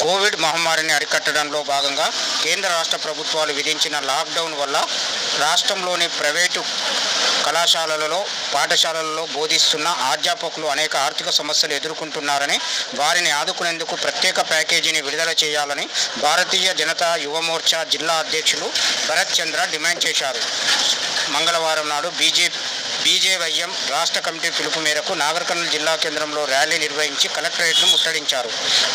Covid మహమ్మారిని అరికట్టడంలో భాగంగా కేంద్ర రాష్ట్ర ప్రభుత్వాలు విధించిన లాక్డౌన్ వల్ల రాష్ట్రంలోని ప్రైవేటు కళాశాలలలో పాఠశాలలలో బోధిస్తున్న అధ్యాపకులు అనేక ఆర్థిక సమస్యలు ఎదుర్కొంటున్నారని, వారిని ఆదుకునేందుకు ప్రత్యేక ప్యాకేజీని విడుదల చేయాలని భారతీయ జనతా యువ మోర్చా జిల్లా అధ్యక్షులు భరత్ చంద్ర డిమాండ్ చేశారు. మంగళవారం నాడు బీజేవైఎం రాష్ట్ర కమిటీ పిలుపు మేరకు నాగర్ కర్నూలు జిల్లా కేంద్రంలో ర్యాలీ నిర్వహించి కలెక్టరేట్ను ముట్టడించారు.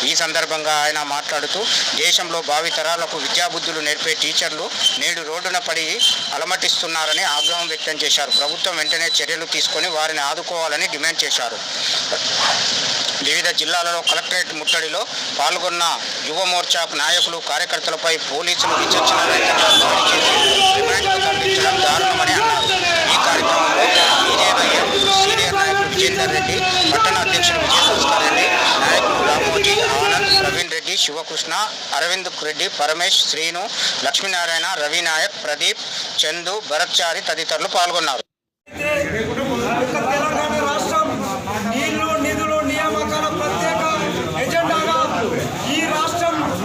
ఈ సందర్భంగా ఆయన మాట్లాడుతూ, దేశంలో భావితరాలకు విద్యాబుద్ధులు నేర్పే టీచర్లు నేడు రోడ్డున పడి అలమటిస్తున్నారని ఆగ్రహం వ్యక్తం చేశారు. ప్రభుత్వం వెంటనే చర్యలు తీసుకొని వారిని ఆదుకోవాలని డిమాండ్ చేశారు. వివిధ జిల్లాలలో కలెక్టరేట్ ముట్టడిలో పాల్గొన్న యువ మోర్చా నాయకులు, కార్యకర్తలపై పోలీసులు విచక్షణ రహితంగా దాడి చేసి రిమాండ్కు తరలించడం దారుణమని అన్నారు. ఈ కార్యక్రమంలో బీజేవైఎం సీనియర్ నాయకులు విజేందర్ రెడ్డి, పట్టణ అధ్యక్షులు విజయసంస్కర్ రెడ్డి, నాయకులు రామోజీ, ఆనంద్, ప్రవీణ్ రెడ్డి, శివకృష్ణ, అరవింద్ రెడ్డి, పరమేష్, శ్రీను, లక్ష్మీనారాయణ, రవి నాయక్, ప్రదీప్, చందు, భరత్చారి తదితరులు పాల్గొన్నారు.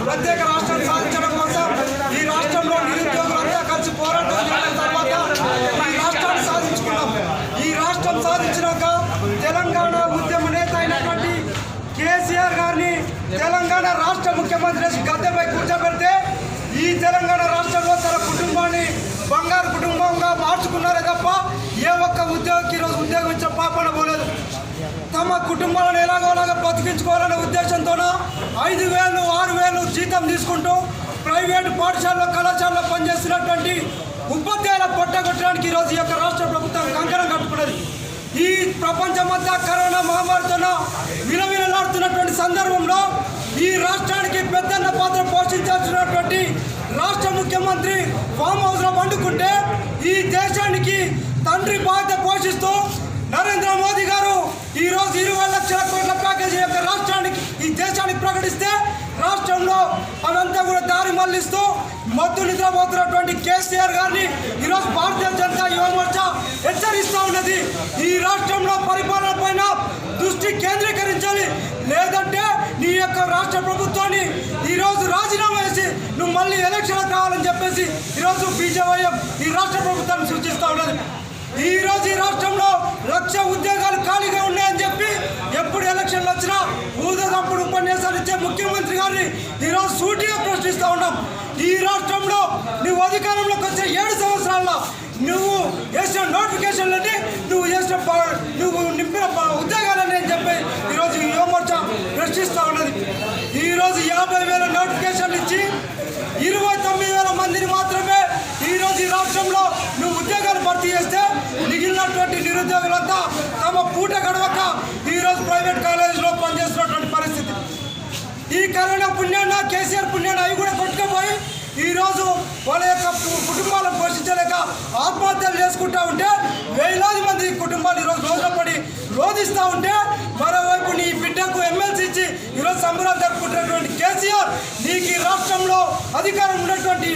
ప్రత్యేక రాష్ట్రం సాధించడం కోసం ఈ రాష్ట్రంలో నిరుద్యోగులంతా కలిసి పోరాటం చేయడం తర్వాత ఈ రాష్ట్రాన్ని సాధించుకున్నాం. ఈ రాష్ట్రం సాధించినాక తెలంగాణ ఉద్యమ నేత అయినటువంటి కేసీఆర్ గారిని తెలంగాణ రాష్ట్ర ముఖ్యమంత్రి గద్దెపై కూర్చోబెడితే ఈ తెలంగాణ రాష్ట్రంలో తన కుటుంబాన్ని బంగారు కుటుంబంగా మార్చుకున్నారే తప్ప ఏ ఒక్క ఉద్యోగికి ఈరోజు ఉద్యోగం ఇచ్చే పాపన పోలేదు. తమ కుటుంబాలను ఎలాగోలాగా బతికించుకోవాలనే ఉద్దేశంతో 5,000, 6,000 జీతం తీసుకుంటూ ప్రైవేటు పాఠశాలలో, కళాశాలలో పనిచేస్తున్నటువంటి ఉపాధ్యాయుల పొట్టగొట్టడానికి ఈరోజు ఈ యొక్క రాష్ట్ర ప్రభుత్వం కంకణం కట్టుకున్నది. ఈ ప్రపంచమంతా కరోనా మహమ్మారితో విలవిలలాడుతున్నటువంటి సందర్భంలో ఈ రాష్ట్రానికి పెద్దన్న పాత్ర పోషించాల్సినటువంటి రాష్ట్ర ముఖ్యమంత్రి ఫామ్ హౌస్లో వండుకుంటే ఈ దేశానికి తండ్రి బాధ్యత పోషిస్తూ నరేంద్ర మోదీ గారు ఈరోజు 20 లక్షల కోట్ల ప్యాకేజీ యొక్క రాష్ట్రానికి, ఈ దేశానికి ప్రకటిస్తే రాష్ట్రంలో అదంతా కూడా దారి మళ్లిస్తూ మత్తు నిద్రపోతున్నటువంటి కేసీఆర్ గారిని ఈరోజు భారతీయ జనతా యువ మోర్చా హెచ్చరిస్తూ ఉన్నది. ఈ రాష్ట్రంలో పరిపాలన పైన దృష్టి కేంద్రీకరించాలి, లేదంటే నీ యొక్క రాష్ట్ర ప్రభుత్వాన్ని ఈరోజు రాజీనామా చేసి నువ్వు మళ్ళీ ఎలక్షన్లకు రావాలని చెప్పేసి ఈరోజు బీజేవైఎం ఈ రాష్ట్ర ప్రభుత్వాన్ని సూచిస్తూ ఉన్నది. ఈరోజు ఈ రాష్ట్రంలో 1,00,000 ఉద్యోగాలు ఖాళీగా ఉన్నాయని చెప్పి ఎప్పుడు ఎలక్షన్లు వచ్చినా ఊదదంపుడు ఉపన్యాసాలు ఇచ్చే ముఖ్యమంత్రి గారిని ఈరోజు సూటిగా ప్రశ్నిస్తూ ఉన్నాం. ఈ రాష్ట్రంలో నువ్వు అధికారంలోకి వచ్చే 7 సంవత్సరాల్లో నువ్వు చేసిన నోటిఫికేషన్లని, నువ్వు నింపిన ఉద్యోగాలని అని చెప్పి ఈరోజు యువ మోర్చా ప్రశ్నిస్తూ ఉన్నది. ఈరోజు 50,000 నోటిఫికేషన్లు ఇచ్చి 29,000 మందిని మాత్రమే ఈరోజు ఈ రాష్ట్రంలో నువ్వు ఉద్యోగాలు భర్తీ చేస్తే మిగిలినటువంటి నిరుద్యోగులంతా తమ పూట గడవక ఈరోజు ప్రైవేట్ కాలేజీలో పనిచేస్తున్నటువంటి పరిస్థితి. ఈ కరోనా పుణ్యాన్న, కేసీఆర్ పుణ్యాన్న అవి కూడా కొట్టుకుపోయి ఈరోజు వాళ్ళ యొక్క కుటుంబాలను పోషించలేక ఆత్మహత్యలు చేసుకుంటూ ఉంటే వేలాది మంది కుటుంబాలు ఈరోజు రోజుల పడి రోధిస్తూ ఉంటే, మరోవైపు నీ బిడ్డకు ఎమ్మెల్సీ ఇచ్చి ఈరోజు సంబరాలు జరుపుకుంటున్నటువంటి కేసీఆర్, నీకు ఈ రాష్ట్రంలో అధికారం ఉన్నటువంటి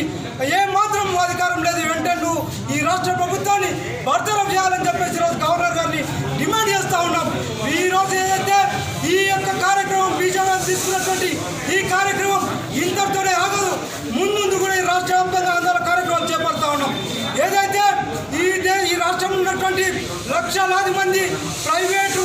ఏమాత్రం అధికారం లేదు. వెంటనే నువ్వు ఈ రాష్ట్ర ప్రభుత్వాన్ని బర్తరఫ్ చేయాలని చెప్పేసి ఈరోజు గవర్నర్ గారిని డిమాండ్ చేస్తూ ఉన్నాం. ఈరోజు ఏదైతే ఈ యొక్క కార్యక్రమం బీజేపీ తీసుకున్నటువంటి ఈ కార్యక్రమం ఇంతటితోనే ఆగదు. ముందు కూడా ఈ రాష్ట్ర వ్యాప్తంగా అందరూ కార్యక్రమాలు చేపడతా ఉన్నాం. ఏదైతే ఈ రాష్ట్రంలో ఉన్నటువంటి లక్షలాది మంది ప్రైవేటు